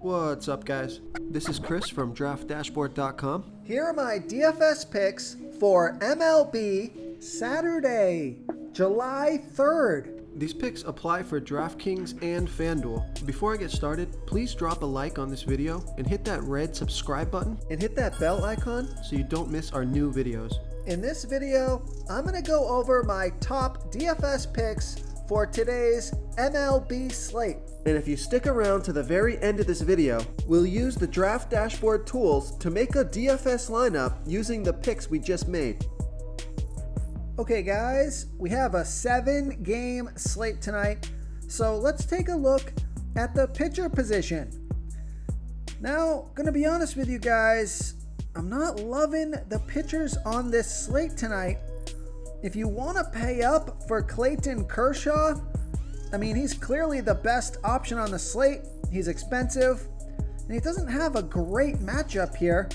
What's up, guys? This is Chris from DraftDashboard.com. Here are my DFS picks for MLB Saturday, July 3rd. These picks apply for DraftKings and FanDuel. Before I get started, please drop a like on this video and hit that red subscribe button and hit that bell icon so you don't miss our new videos. In this video, I'm going to go over my top DFS picks for today's MLB slate. And if you stick around to the very end of this video, we'll use the Draft Dashboard tools to make a DFS lineup using the picks we just made. Okay guys, we have a 7-game slate tonight, so let's take a look at the pitcher position. Now, gonna be honest with you guys, I'm not loving the pitchers on this slate tonight. If you want to pay up for Clayton Kershaw, I mean, he's clearly the best option on the slate. He's expensive, and he doesn't have a great matchup here.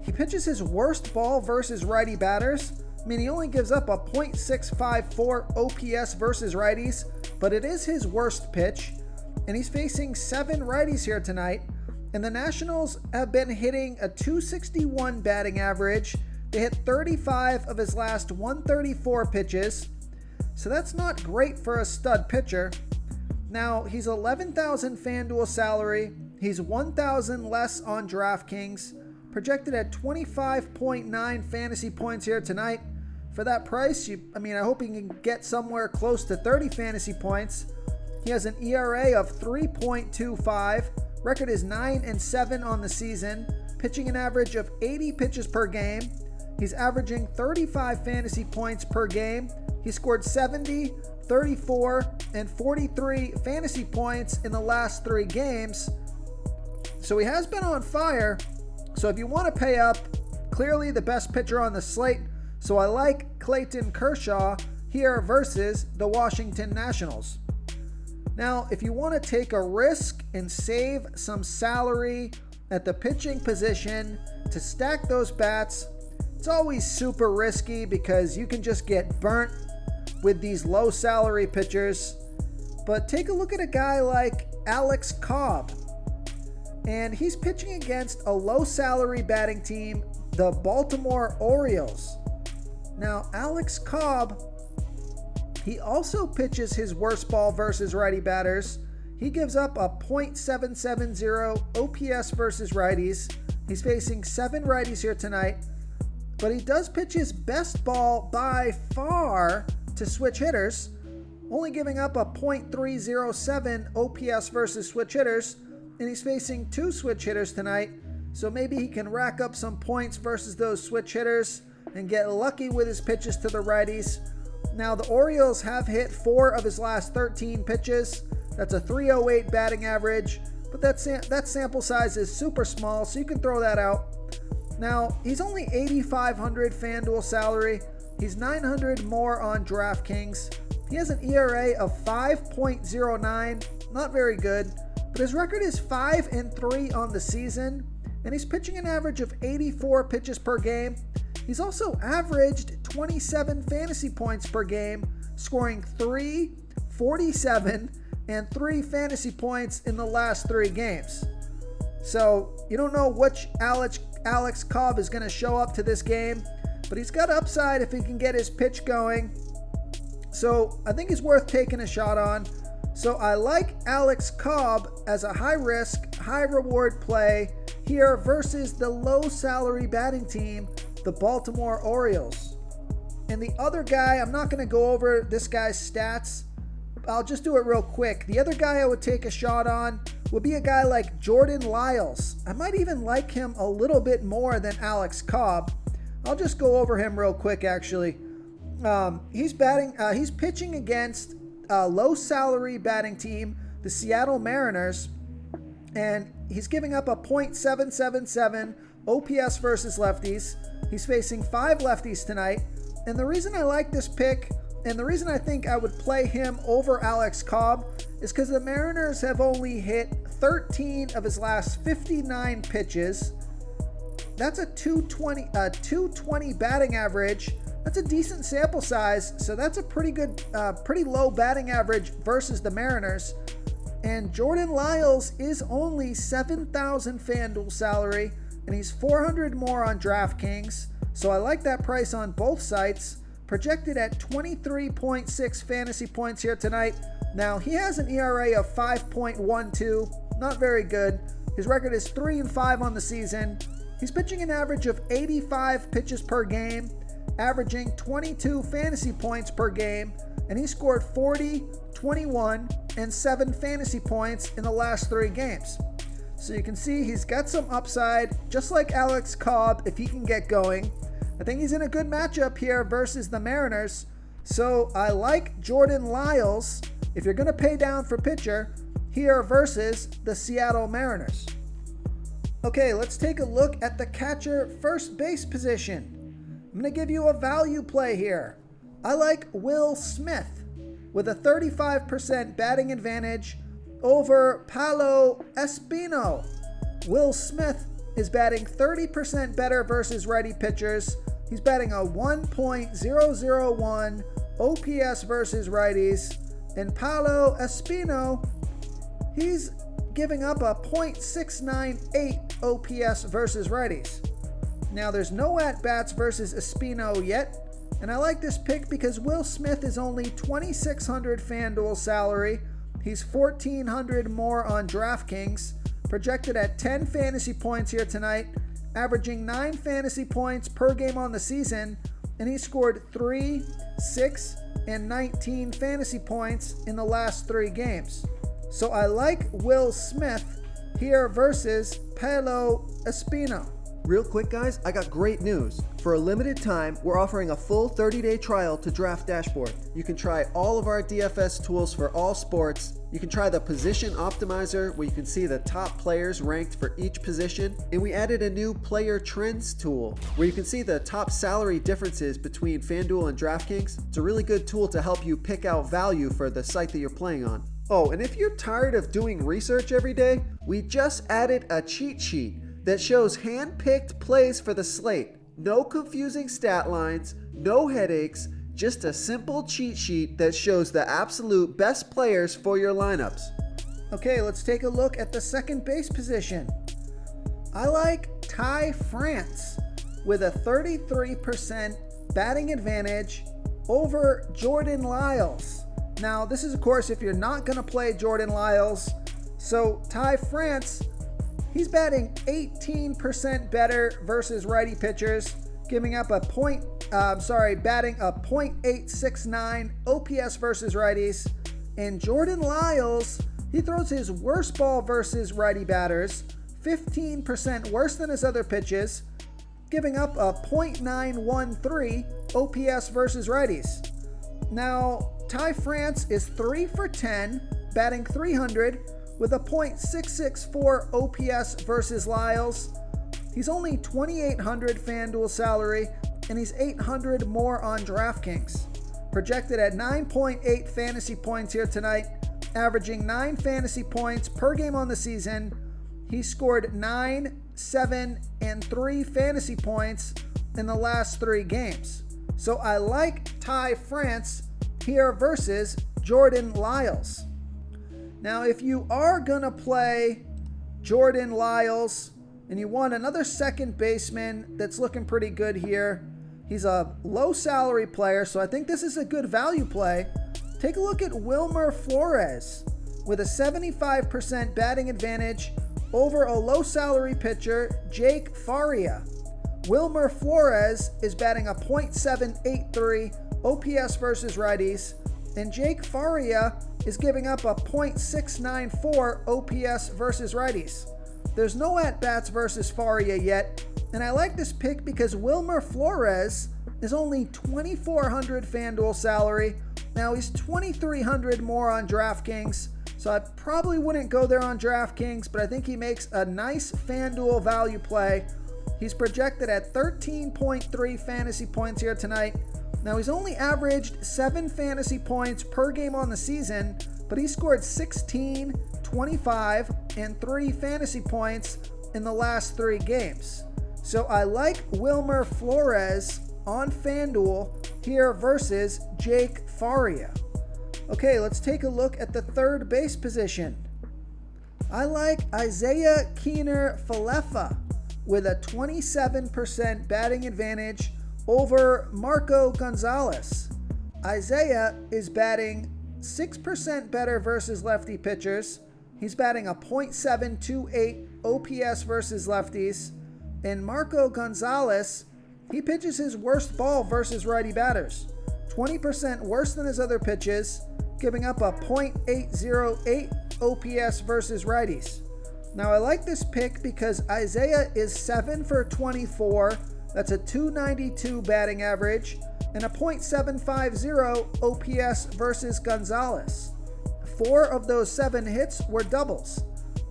He pitches his worst ball versus righty batters. I mean, he only gives up a .654 OPS versus righties, but it is his worst pitch, and he's facing 7 righties here tonight. And the Nationals have been hitting a .261 batting average. They hit 35 of his last 134 pitches. So that's not great for a stud pitcher. Now, he's $11,000 FanDuel salary. He's $1,000 less on DraftKings. Projected at 25.9 fantasy points here tonight. For that price, I hope he can get somewhere close to 30 fantasy points. He has an ERA of 3.25. Record is 9-7 on the season. Pitching an average of 80 pitches per game. He's averaging 35 fantasy points per game. He scored 70, 34, and 43 fantasy points in the last 3 games. So he has been on fire. So if you want to pay up, clearly the best pitcher on the slate. So I like Clayton Kershaw here versus the Washington Nationals. Now, if you want to take a risk and save some salary at the pitching position to stack those bats, it's always super risky because you can just get burnt with these low salary pitchers. But take a look at a guy like Alex Cobb. And he's pitching against a low salary batting team, the Baltimore Orioles. Now, Alex Cobb, he also pitches his worst ball versus righty batters. He gives up a .770 OPS versus righties. He's facing 7 righties here tonight. But he does pitch his best ball by far to switch hitters, only giving up a .307 OPS versus switch hitters, and he's facing 2 switch hitters tonight, so maybe he can rack up some points versus those switch hitters and get lucky with his pitches to the righties. Now, the Orioles have hit 4 of his last 13 pitches. That's a .308 batting average, but that sample size is super small, so you can throw that out. Now, he's only $8,500 FanDuel salary. He's $900 more on DraftKings. He has an ERA of 5.09, not very good, but his record is 5-3 on the season, and he's pitching an average of 84 pitches per game. He's also averaged 27 fantasy points per game, scoring 3, 47, and 3 fantasy points in the last 3 games. So you don't know which Alex Cobb is going to show up to this game, but he's got upside if he can get his pitch going. So I think he's worth taking a shot on. So I like Alex Cobb as a high risk, high reward play here versus the low salary batting team, the Baltimore Orioles. And the other guy, I'm not going to go over this guy's stats. I'll just do it real quick. The other guy I would take a shot on would be a guy like Jordan Lyles. I might even like him a little bit more than Alex Cobb. I'll just go over him real quick, actually. He's pitching against a low salary batting team, the Seattle Mariners, and he's giving up a .777 OPS versus lefties. He's facing 5 lefties tonight. And the reason I like this pick, and the reason I think I would play him over Alex Cobb, is because the Mariners have only hit 13 of his last 59 pitches. That's a 220 batting average. That's a decent sample size, so that's a pretty good, pretty low batting average versus the Mariners. And Jordan Lyles is only $7,000 FanDuel salary, and he's $400 more on DraftKings. So I like that price on both sites. Projected at 23.6 fantasy points here tonight. Now, he has an ERA of 5.12, not very good. His record is 3-5 on the season. He's pitching an average of 85 pitches per game, averaging 22 fantasy points per game, and he scored 40, 21, and 7 fantasy points in the last 3 games. So you can see he's got some upside, just like Alex Cobb if he can get going. I think he's in a good matchup here versus the Mariners. So I like Jordan Lyles if you're going to pay down for pitcher here versus the Seattle Mariners. Okay, let's take a look at the catcher first base position. I'm going to give you a value play here. I like Will Smith with a 35% batting advantage over Paolo Espino. Will Smith is batting 30% better versus righty pitchers. He's batting a 1.001 OPS versus righties. And Paolo Espino, he's giving up a .698 OPS versus righties. Now, there's no at-bats versus Espino yet. And I like this pick because Will Smith is only $2,600 FanDuel salary. He's $1,400 more on DraftKings, projected at 10 fantasy points here tonight, averaging 9 fantasy points per game on the season, and he scored 3, 6, and 19 fantasy points in the last 3 games. So I like Will Smith here versus Paolo Espino. Real quick, guys, I got great news. For a limited time, we're offering a full 30-day trial to Draft Dashboard. You can try all of our DFS tools for all sports. You can try the Position Optimizer, where you can see the top players ranked for each position. And we added a new Player Trends tool, where you can see the top salary differences between FanDuel and DraftKings. It's a really good tool to help you pick out value for the site that you're playing on. Oh, and if you're tired of doing research every day, we just added a cheat sheet that shows hand-picked plays for the slate. No confusing stat lines, no headaches, just a simple cheat sheet that shows the absolute best players for your lineups. Okay, let's take a look at the second base position. I like Ty France with a 33% batting advantage over Jordan Lyles. Now, this is, of course, if you're not going to play Jordan Lyles. So Ty France, he's batting 18% better versus righty pitchers, giving up batting a .869 OPS versus righties. And Jordan Lyles, he throws his worst ball versus righty batters, 15% worse than his other pitches, giving up a .913 OPS versus righties. Now, Ty France is 3 for 10, batting .300, with a .664 OPS versus Lyles. He's only $2,800 FanDuel salary, and he's $800 more on DraftKings. Projected at 9.8 fantasy points here tonight, averaging 9 fantasy points per game on the season. He scored 9, 7, and 3 fantasy points in the last 3 games. So I like Ty France here versus Jordan Lyles. Now, if you are going to play Jordan Lyles and you want another second baseman that's looking pretty good here, he's a low salary player, so I think this is a good value play. Take a look at Wilmer Flores with a 75% batting advantage over a low salary pitcher, Jake Faria. Wilmer Flores is batting a .783 OPS versus righties, and Jake Faria is giving up a .694 OPS versus righties. There's no at-bats versus Faria yet, and I like this pick because Wilmer Flores is only $2,400 FanDuel salary. Now, he's $2,300 more on DraftKings, so I probably wouldn't go there on DraftKings, but I think he makes a nice FanDuel value play. He's projected at 13.3 fantasy points here tonight. Now, he's only averaged 7 fantasy points per game on the season, but he scored 16, 25, and 3 fantasy points in the last 3 games. So I like Wilmer Flores on FanDuel here versus Jake Faria. Okay, let's take a look at the third base position. I like Isaiah Keener-Falefa with a 27% batting advantage over Marco Gonzalez. Isaiah is batting 6% better versus lefty pitchers. He's batting a .728 OPS versus lefties. And Marco Gonzalez, he pitches his worst ball versus righty batters. 20% worse than his other pitches, giving up a .808 OPS versus righties. Now I like this pick because Isaiah is 7 for 24. That's a .292 batting average and a .750 OPS versus Gonzalez. 4 of those 7 hits were doubles.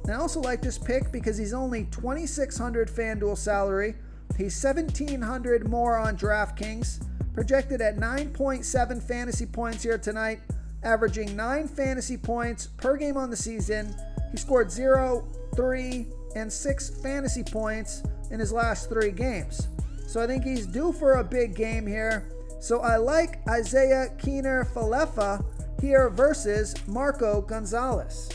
And I also like this pick because he's only $2,600 FanDuel salary. He's $1,700 more on DraftKings, projected at 9.7 fantasy points here tonight, averaging 9 fantasy points per game on the season. He scored 0, 3, and 6 fantasy points in his last 3 games. So I think he's due for a big game here. So I like Isaiah Keener-Falefa here versus Marco Gonzalez.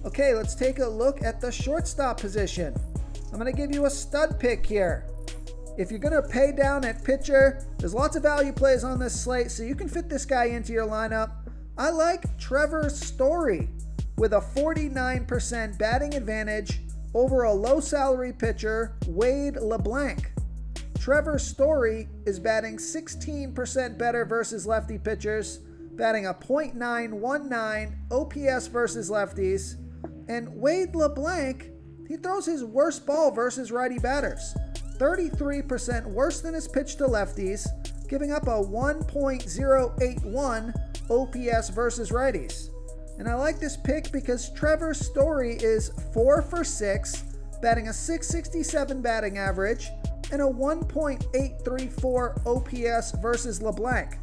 Okay, let's take a look at the shortstop position. I'm going to give you a stud pick here. If you're going to pay down at pitcher, there's lots of value plays on this slate, so you can fit this guy into your lineup. I like Trevor Story with a 49% batting advantage over a low salary pitcher, Wade LeBlanc. Trevor Story is batting 16% better versus lefty pitchers, batting a .919 OPS versus lefties. And Wade LeBlanc, he throws his worst ball versus righty batters. 33% worse than his pitch to lefties, giving up a 1.081 OPS versus righties. And I like this pick because Trevor Story is 4 for 6, batting a .667 batting average and a 1.834 OPS versus LeBlanc.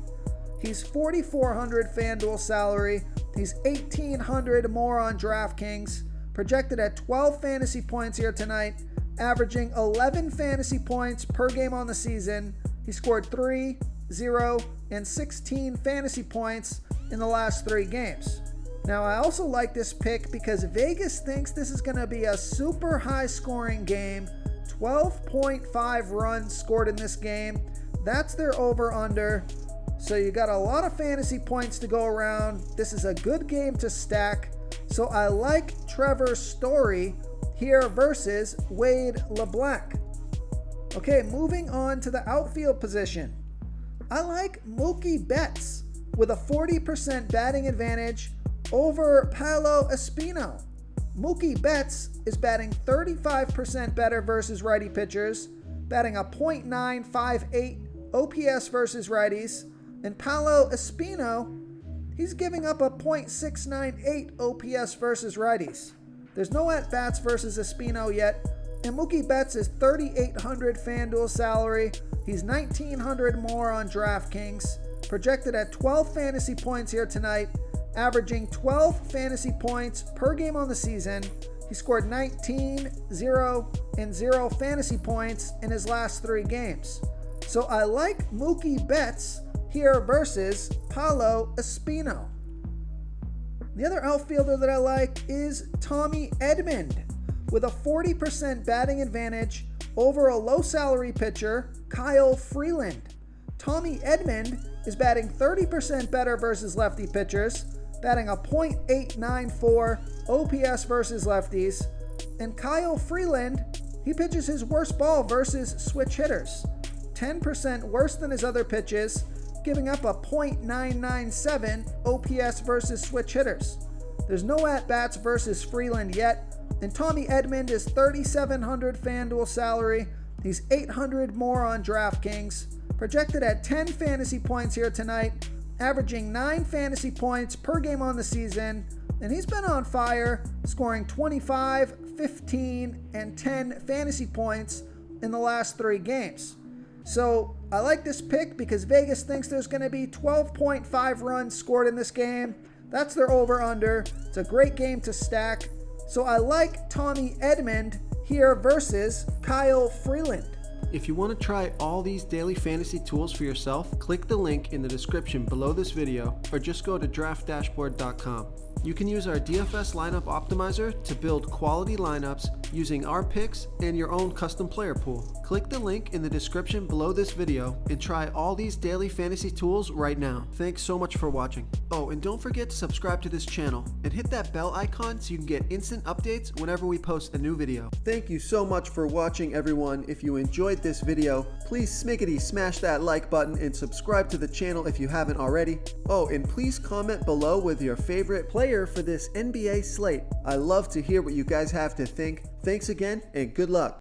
He's $4,400 FanDuel salary. He's $1,800 more on DraftKings, projected at 12 fantasy points here tonight, averaging 11 fantasy points per game on the season. He scored 3, 0, and 16 fantasy points in the last 3 games. Now, I also like this pick because Vegas thinks this is going to be a super high scoring game. 12.5 runs scored in this game. That's their over-under. So you got a lot of fantasy points to go around. This is a good game to stack. So I like Trevor Story here versus Wade LeBlanc. Okay, moving on to the outfield position. I like Mookie Betts with a 40% batting advantage over Paolo Espino. Mookie Betts is batting 35% better versus righty pitchers, batting a .958 OPS versus righties, and Paolo Espino, he's giving up a .698 OPS versus righties. There's no at-bats versus Espino yet, and Mookie Betts is $3,800 FanDuel salary. He's $1,900 more on DraftKings, projected at 12 fantasy points here tonight, averaging 12 fantasy points per game on the season. He scored 19, 0, and 0 fantasy points in his last 3 games. So I like Mookie Betts here versus Paolo Espino. The other outfielder that I like is Tommy Edmund with a 40% batting advantage over a low salary pitcher, Kyle Freeland. Tommy Edmund is batting 30% better versus lefty pitchers, batting a .894 OPS versus lefties. And Kyle Freeland, he pitches his worst ball versus switch hitters. 10% worse than his other pitches, giving up a .997 OPS versus switch hitters. There's no at-bats versus Freeland yet, and Tommy Edmund is $3,700 FanDuel salary. He's $800 more on DraftKings, projected at 10 fantasy points here tonight, averaging 9 fantasy points per game on the season, and he's been on fire, scoring 25, 15, and 10 fantasy points in the last 3 games. So I like this pick because Vegas thinks there's going to be 12.5 runs scored in this game. That's their over-under. It's a great game to stack. So I like Tommy Edmund here versus Kyle Freeland. If you want to try all these daily fantasy tools for yourself, click the link in the description below this video or just go to draftdashboard.com. You can use our DFS lineup optimizer to build quality lineups using our picks and your own custom player pool. Click the link in the description below this video and try all these daily fantasy tools right now. Thanks so much for watching. Oh, and don't forget to subscribe to this channel and hit that bell icon so you can get instant updates whenever we post a new video. Thank you so much for watching, everyone. If you enjoyed this video, please smickety smash that like button and subscribe to the channel if you haven't already. Oh, and please comment below with your favorite player for this NBA slate. I love to hear what you guys have to think. Thanks again and good luck.